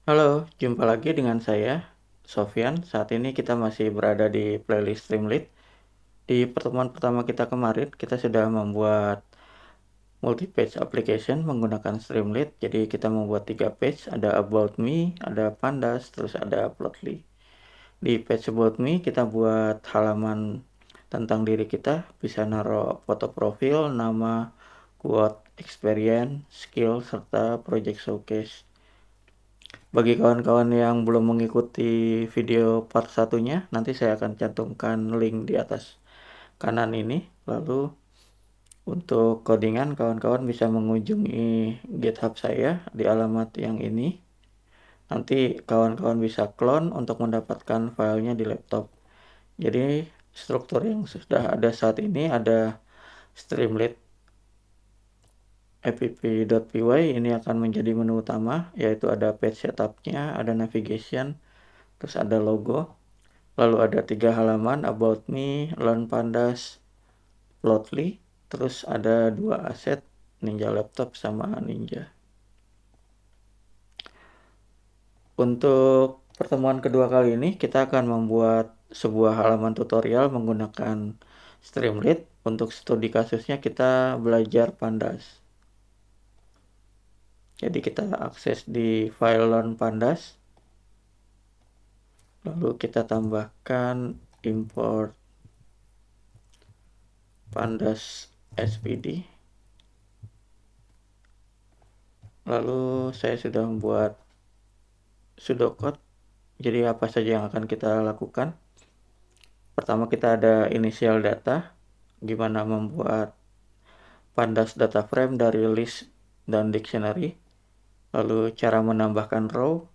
Halo, jumpa lagi dengan saya, Sofyan. Saat ini kita masih berada di playlist Streamlit. Di pertemuan pertama kita kemarin, kita sudah membuat multi-page application menggunakan Streamlit. Jadi kita membuat 3 page, ada About Me, ada Pandas, terus ada Plotly. Di page About Me, kita buat halaman tentang diri kita, bisa naruh foto profil, nama, quote, experience, skill, serta project showcase. Bagi kawan-kawan yang belum mengikuti video part satunya, nanti saya akan cantumkan link di atas kanan ini. Lalu untuk codingan, kawan-kawan bisa mengunjungi GitHub saya di alamat yang ini. Nanti kawan-kawan bisa clone untuk mendapatkan filenya di laptop. Jadi struktur yang sudah ada saat ini ada Streamlit app.py, ini akan menjadi menu utama, yaitu ada page setupnya, ada navigation, terus ada logo. Lalu ada 3 halaman, About Me, Learn Pandas, Plotly, terus ada 2 aset, Ninja Laptop sama Ninja. Untuk pertemuan kedua kali ini kita akan membuat sebuah halaman tutorial menggunakan Streamlit. Untuk studi kasusnya kita belajar Pandas. Jadi kita akses di file Learn Pandas. Lalu kita tambahkan import Pandas SPD. Lalu saya sudah membuat pseudocode. Jadi apa saja yang akan kita lakukan? Pertama kita ada initial data, gimana membuat pandas data frame dari list dan dictionary. Lalu cara menambahkan row,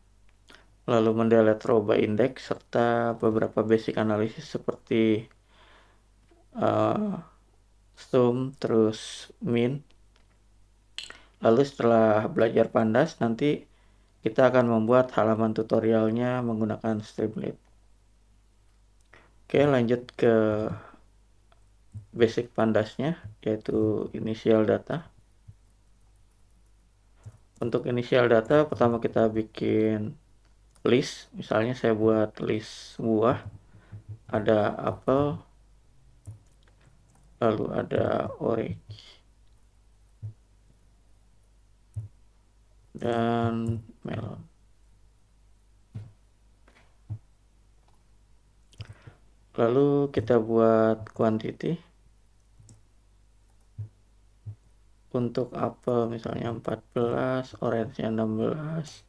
lalu mendelete row by index, serta beberapa basic analisis seperti uh, sum, terus min. Lalu setelah belajar pandas, nanti kita akan membuat halaman tutorialnya menggunakan Streamlit. Oke, lanjut ke basic pandasnya, yaitu initial data. Untuk initial data, pertama kita bikin list. Misalnya saya buat list buah, ada apel, lalu ada orange, dan melon. Lalu kita buat quantity. Untuk apel misalnya 14, orange-nya 16,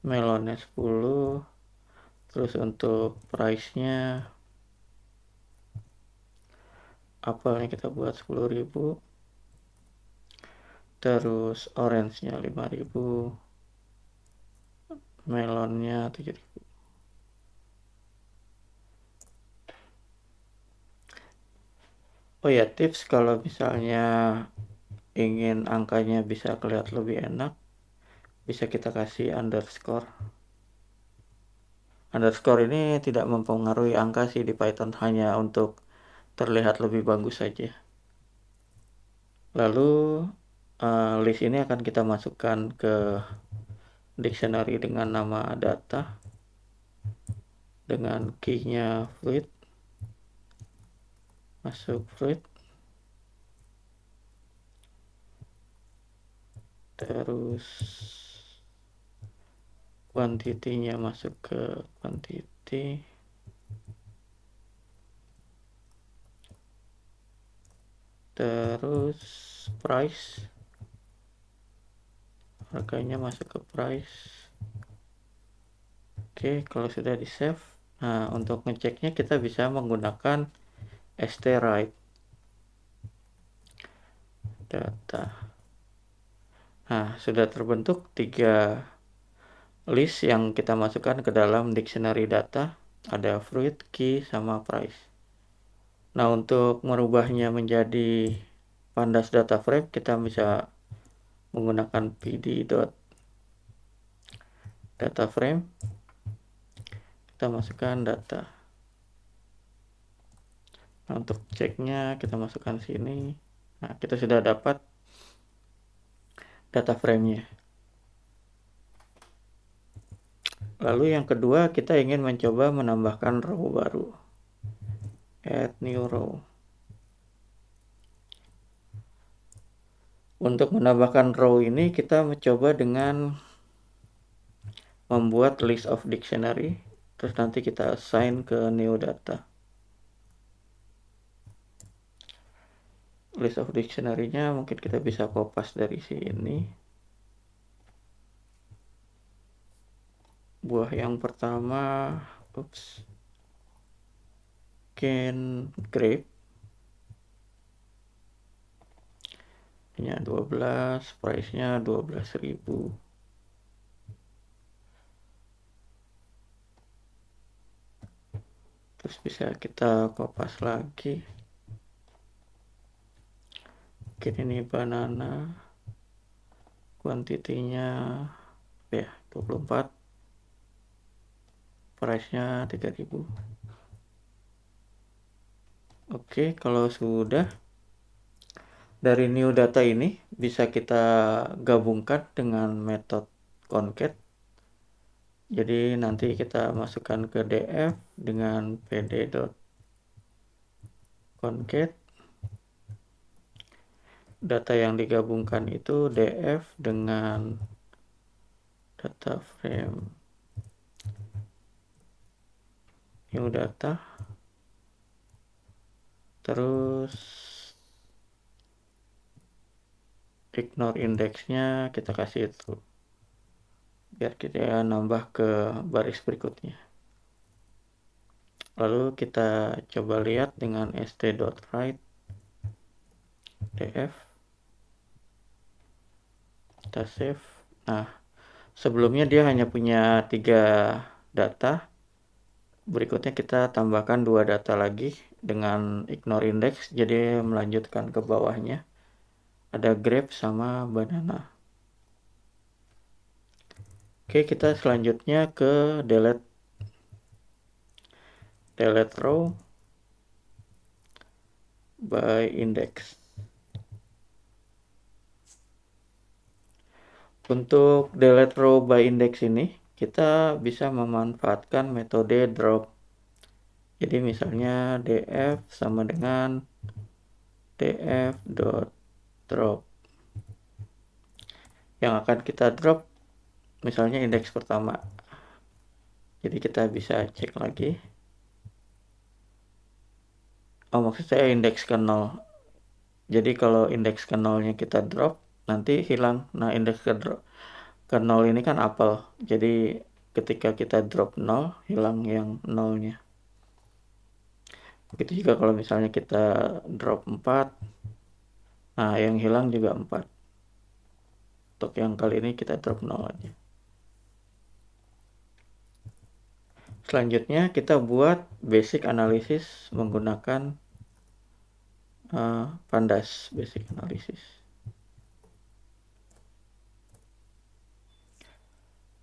melonnya 10. Terus untuk price-nya, apelnya kita buat 10.000, terus orange-nya 5.000, melonnya 7.000. Oh ya, tips kalau misalnya ingin angkanya bisa kelihatan lebih enak, bisa kita kasih underscore. Underscore ini tidak mempengaruhi angka sih di Python, hanya untuk terlihat lebih bagus saja. Lalu list ini akan kita masukkan ke dictionary dengan nama data, dengan key-nya fluid, masuk fluid, terus quantity-nya masuk ke quantity, terus price, harganya masuk ke price. Oke, kalau sudah di save, nah untuk ngeceknya kita bisa menggunakan strwrite data. Nah, sudah terbentuk 3 list yang kita masukkan ke dalam dictionary data, ada fruit, key, sama price. Nah, untuk merubahnya menjadi pandas data frame, kita bisa menggunakan pd.data frame. Kita masukkan data. Nah, untuk ceknya kita masukkan sini. Nah, kita sudah dapat data frame-nya. Lalu yang kedua, kita ingin mencoba menambahkan row baru. Add new row. Untuk menambahkan row ini kita mencoba dengan membuat list of dictionary, terus nanti kita assign ke new data. List of dictionary-nya mungkin kita bisa kopas dari sini. Buah yang pertama, can grape. Ini 12, price-nya 12.000. Terus bisa kita kopas lagi. Mungkin ini banana, kuantitinya ya 24, price-nya 3.000. Oke, kalau sudah, dari new data ini bisa kita gabungkan dengan metode concat. Jadi nanti kita masukkan ke df dengan pd.concat. Data yang digabungkan itu df dengan data frame new data, terus ignore indeksnya kita kasih itu biar kita nambah ke baris berikutnya. Lalu kita coba lihat dengan st.write df, kita save. Nah, sebelumnya dia hanya punya 3 data, berikutnya kita tambahkan 2 data lagi dengan ignore index, jadi melanjutkan ke bawahnya ada grape sama banana. Oke, kita selanjutnya ke delete row by index. Untuk delete row by index ini kita bisa memanfaatkan metode drop. Jadi misalnya df sama dengan df.drop. Yang akan kita drop misalnya indeks pertama. Jadi kita bisa cek lagi. Oh, maksud saya indeks ke 0. Jadi kalau indeks ke 0-nya kita drop, nanti hilang. Nah, indeks ke 0 ini kan apel. Jadi ketika kita drop 0, hilang yang 0-nya. Begitu juga kalau misalnya kita drop 4, nah yang hilang juga 4. Untuk yang kali ini kita drop 0 aja. Selanjutnya kita buat basic analysis menggunakan pandas basic analysis.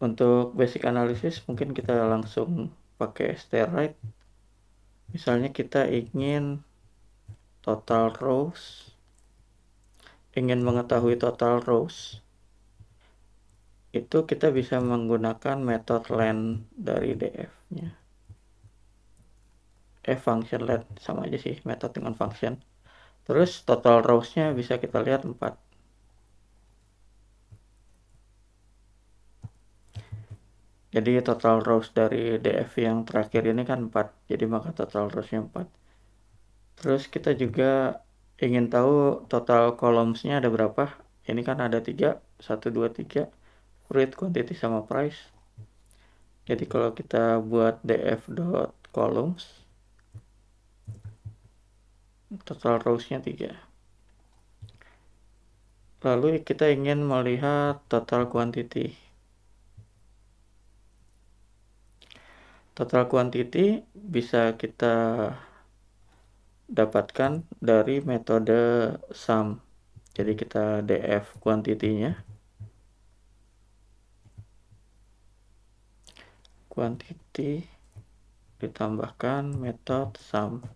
Untuk basic analysis mungkin kita langsung pakai stwrite. Misalnya kita ingin total rows, ingin mengetahui total rows, itu kita bisa menggunakan metode len dari df-nya. Function len sama aja sih, metode dengan function. Terus total rows-nya bisa kita lihat 4. Jadi total rows dari df yang terakhir ini kan 4. Jadi maka total rows-nya 4. Terus kita juga ingin tahu total columns-nya ada berapa. Ini kan ada 3, 1, 2, 3. Fruit, quantity, sama price. Jadi kalau kita buat df.columns, total rows-nya 3. Lalu kita ingin melihat total quantity. Total quantity bisa kita dapatkan dari metode sum. Jadi kita df quantity-nya. Quantity ditambahkan metode sum.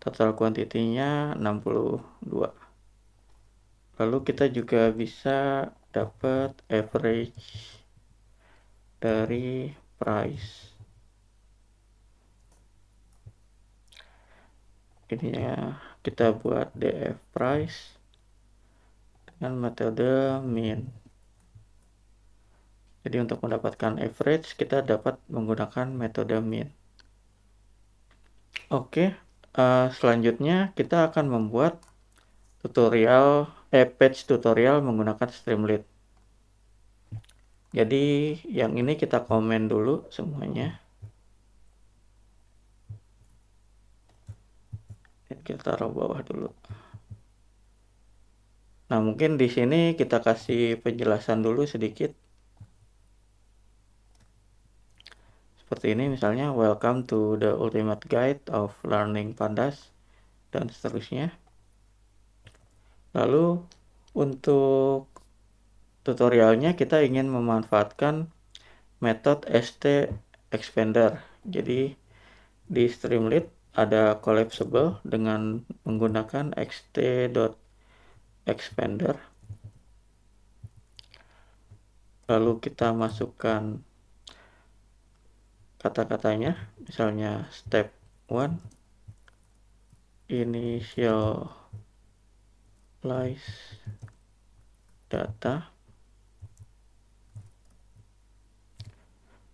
Total quantity-nya 62. Lalu kita juga bisa dapat average dari price. Ini ya, kita buat df price dengan metode min. Jadi untuk mendapatkan average kita dapat menggunakan metode min. Oke, selanjutnya kita akan membuat page tutorial menggunakan Streamlit. Jadi yang ini kita komen dulu semuanya. Kita taruh bawah dulu. Nah, mungkin di sini kita kasih penjelasan dulu sedikit. Seperti ini misalnya, welcome to the ultimate guide of learning pandas, dan seterusnya. Lalu untuk tutorialnya kita ingin memanfaatkan metode stExpander. Jadi di Streamlit ada collapsible dengan menggunakan xt.expander. Lalu kita masukkan kata-katanya, misalnya step 1 initialize data,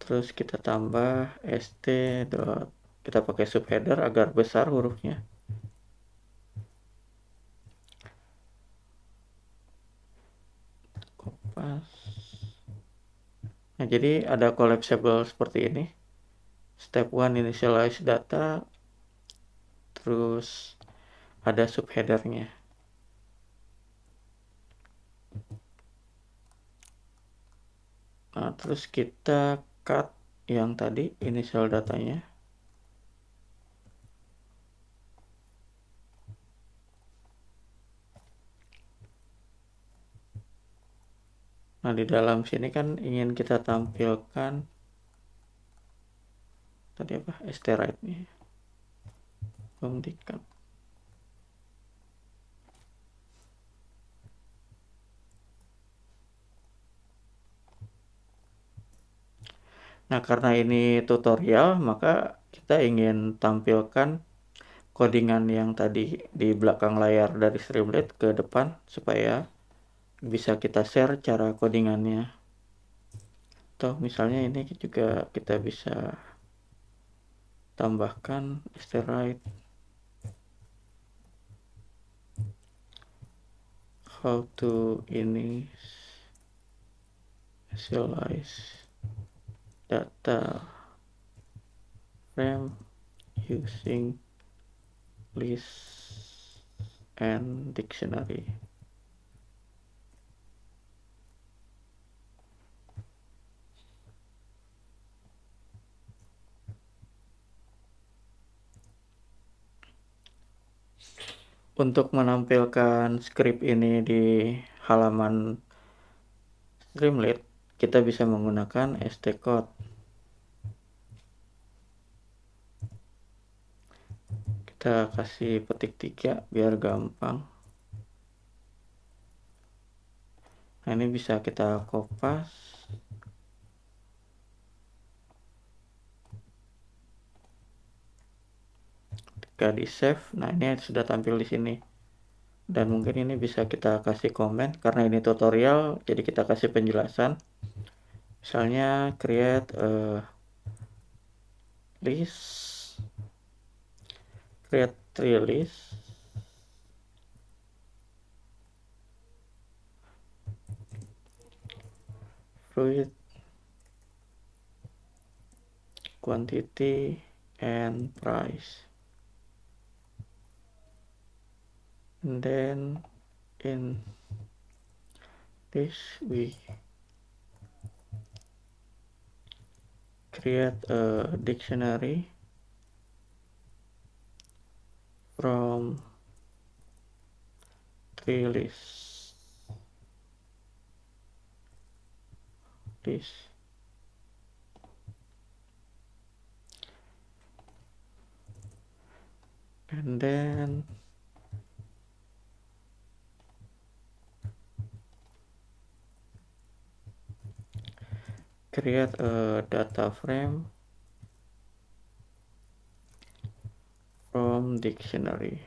terus kita tambah st. Kita pakai subheader agar besar hurufnya. Kopas. Nah, jadi ada collapsible seperti ini. Step 1 initialize data, terus ada subheadernya. Nah, terus kita cut yang tadi initial datanya. Nah, di dalam sini kan ingin kita tampilkan tadi apa? Right nih. Belum di-cut. Nah, karena ini tutorial, maka kita ingin tampilkan codingan yang tadi di belakang layar dari Streamlit ke depan supaya bisa kita share cara codingannya. Atau misalnya ini juga kita bisa tambahkan right how to initialize data frame using list and dictionary. Untuk menampilkan script ini di halaman Streamlit, kita bisa menggunakan stcode. Kita kasih petik 3 biar gampang. Nah, ini bisa kita kopas. Ketika di save, nah ini sudah tampil di sini. Dan mungkin ini bisa kita kasih komen karena ini tutorial, jadi kita kasih penjelasan. Misalnya create a list, create 3 list, fruit, quantity, and price. And then in this we create a dictionary from 3 lists. And then create a data frame from dictionary.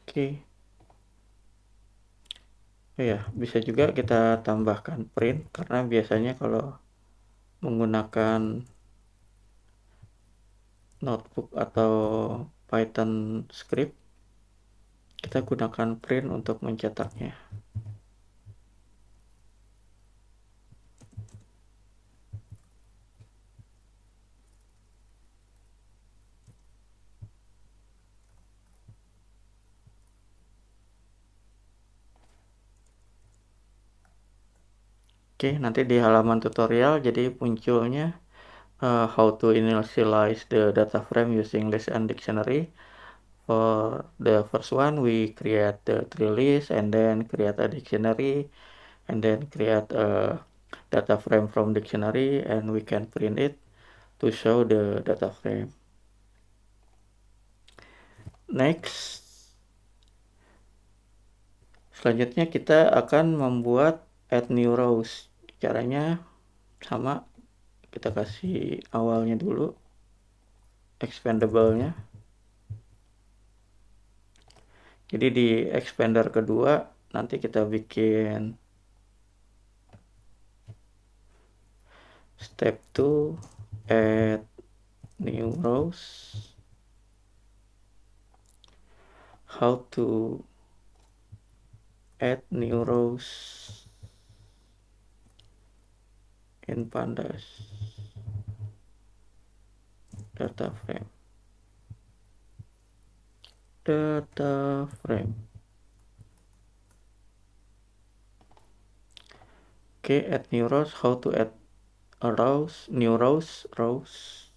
Oke. Ya, bisa juga kita tambahkan print karena biasanya kalau menggunakan notebook atau Python script, kita gunakan print untuk mencetaknya. Oke, nanti di halaman tutorial jadi munculnya how to initialize the data frame using list and dictionary. For the first one, we create the tree list and then create a dictionary and then create a data frame from dictionary and we can print it to show the data frame. Next, selanjutnya kita akan membuat add new rows. Caranya sama, kita kasih awalnya dulu expandable-nya. Jadi di expander kedua nanti kita bikin step 2 add new rows. How to add new rows in pandas data frame. Okay, add new rows. How to add a new rows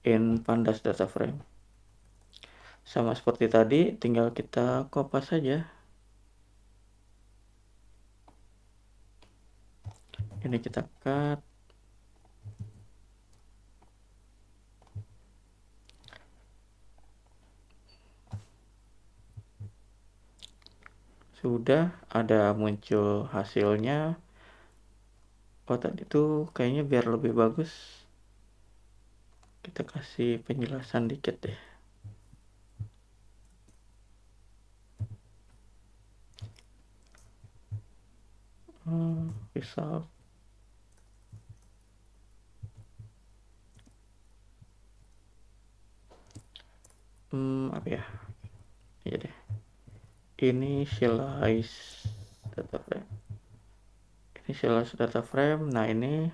in pandas data frame. Sama seperti tadi, tinggal kita kopas saja. Ini kita cut. Sudah ada muncul hasilnya. Oh, tadi tuh kayaknya biar lebih bagus, kita kasih penjelasan dikit deh. Result. Apa ya? Iya deh. Initialize data frame. Initialize data frame. Nah, ini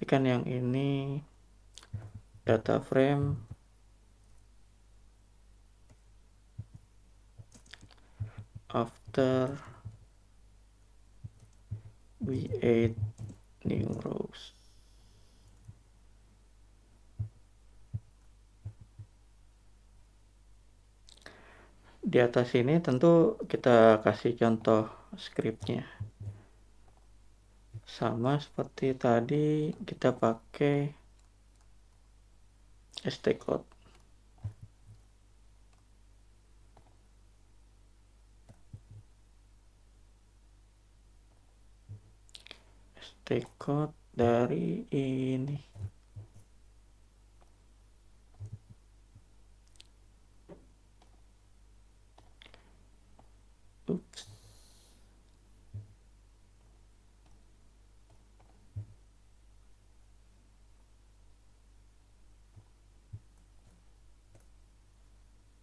kan yang ini data frame after we add new rows. Di atas ini tentu kita kasih contoh scriptnya. Sama seperti tadi kita pakai stcode. Stcode dari ini. Oops.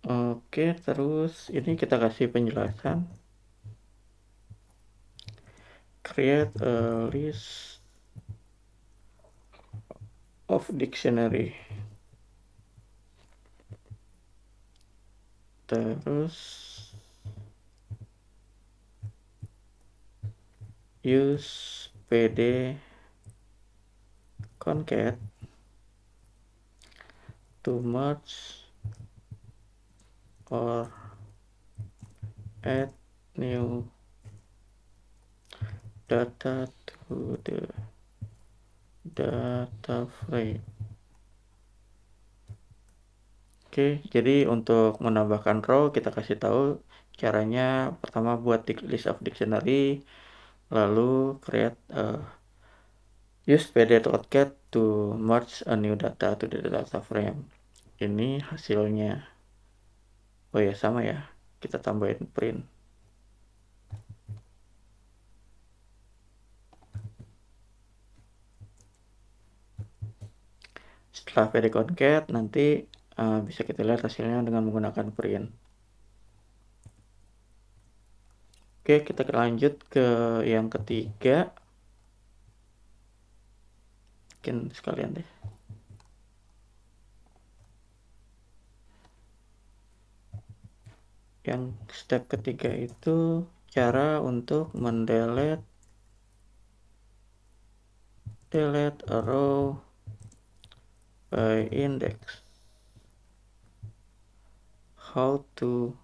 Oke, terus ini kita kasih penjelasan. Create a list of dictionary. Terus use pd concat to merge or add new data to the data frame. Oke, jadi untuk menambahkan row kita kasih tahu caranya. Pertama buat list of dictionary, lalu create use pd.get to merge a new data to the data frame. Ini hasilnya. Oh ya, sama ya, kita tambahin print. Setelah pd.get nanti bisa kita lihat hasilnya dengan menggunakan print. Oke, kita lanjut ke yang ketiga. Mungkin sekalian deh. Yang step ketiga itu cara untuk mendelete a row by index. How to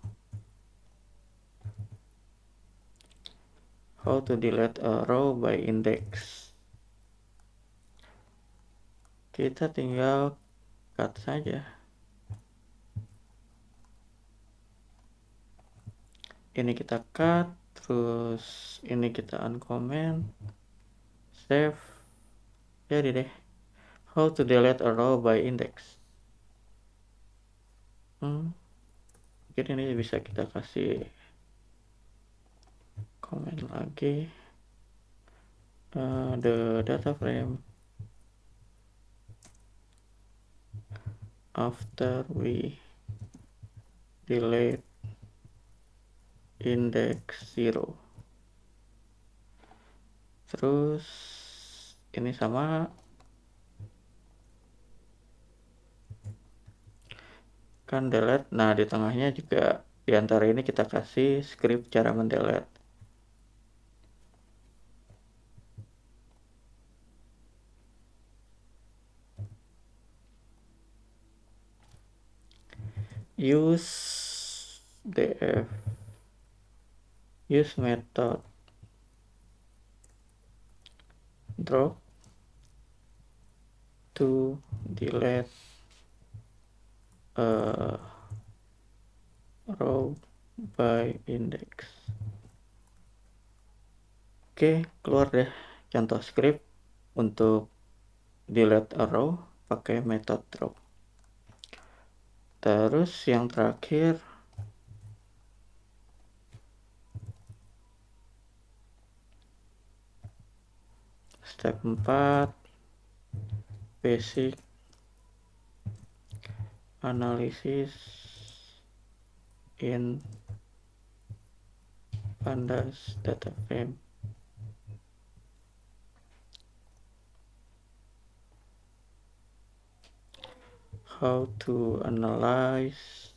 delete a row by index. Kita tinggal cut saja. Ini kita cut, terus ini kita uncomment, save. Jadi deh, how to delete a row by index. Mungkin ini bisa kita kasih komen lagi. The data frame after we delete index 0. Terus ini sama, kan delete. Nah, di tengahnya juga di antara ini kita kasih script cara mendelete. Use df, use method drop to delete a row by index. Oke, keluar deh contoh script untuk delete a row pakai method drop. Terus yang terakhir, step 4, basic analysis in pandas data frame. How to analyze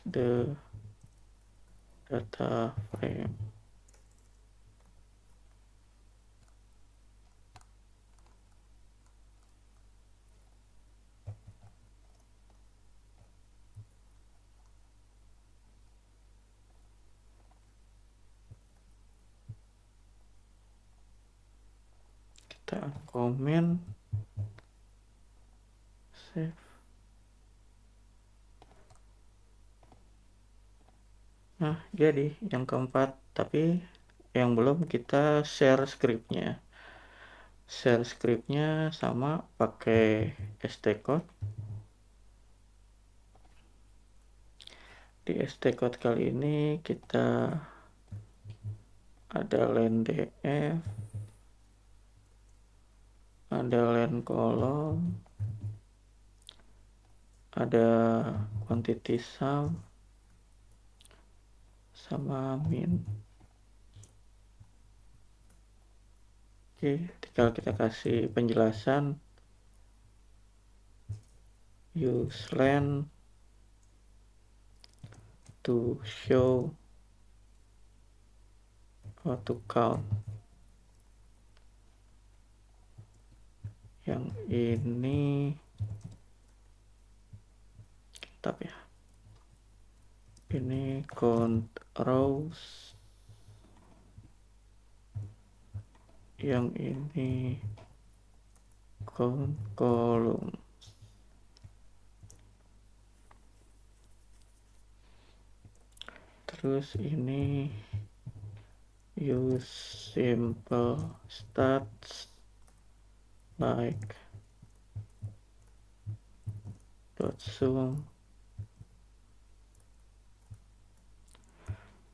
the data frame. Kita komen, save. Nah, jadi yang keempat, tapi yang belum kita share scriptnya. Share scriptnya sama pakai stcode. Di stcode kali ini kita ada len df, ada len kolom, ada quantity sum sama min. Oke, tinggal kita kasih penjelasan. Use len to show how to count. Yang ini tab ya. Ini count rows yang ini column. Terus ini use simple stats like .zoom,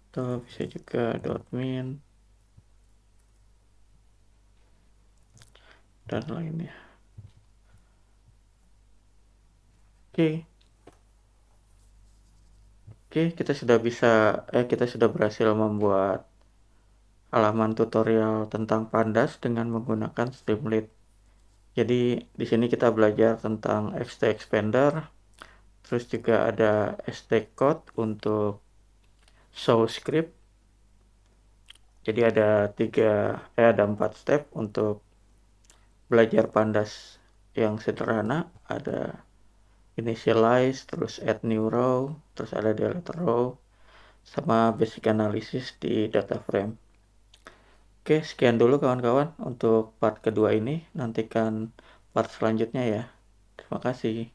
atau bisa juga .min dan lainnya. Oke, kita sudah berhasil membuat halaman tutorial tentang Pandas dengan menggunakan Streamlit. Jadi di sini kita belajar tentang XT-Expander, terus juga ada ST-Code untuk show script. Jadi ada 4 step untuk belajar Pandas yang sederhana. Ada initialize, terus add new row, terus ada delete row, sama basic analysis di data frame. Oke, sekian dulu kawan-kawan untuk part kedua ini. Nantikan part selanjutnya ya. Terima kasih.